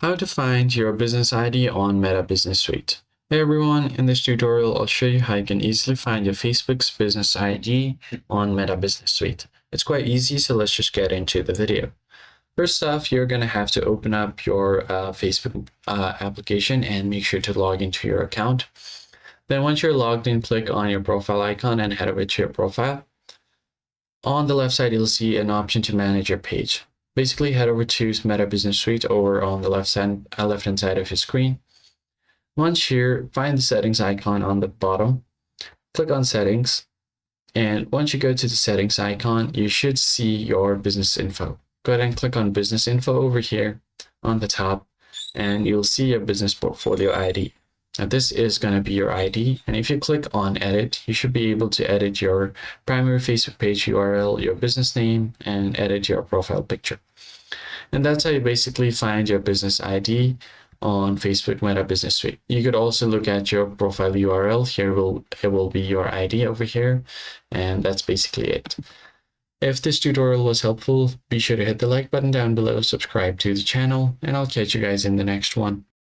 How to find your business ID on Meta Business Suite. Hey everyone, in this tutorial I'll show you how you can easily find your Facebook's business ID on Meta Business Suite. It's quite easy, so let's just get into the video. First off, you're going to have to open up your Facebook application and make sure to log into your account. Then once you're logged in, click on your profile icon and head over to your profile. On the left side, you'll see an option to manage your page. Basically, head over to Meta Business Suite over on the left-hand side of your screen. Once here, find the settings icon on the bottom. Click on settings. And once you go to the settings icon, you should see your business info. Go ahead and click on business info over here on the top, and you'll see your business portfolio ID. Now this is going to be your ID, and if you click on edit, you should be able to edit your primary Facebook page URL, your business name, and edit your profile picture. And that's how you basically find your business ID on Facebook Meta Business Suite. You could also look at your profile URL. Here it will be your ID over here, and that's basically it. If this tutorial was helpful, be sure to hit the like button down below, subscribe to the channel, and I'll catch you guys in the next one.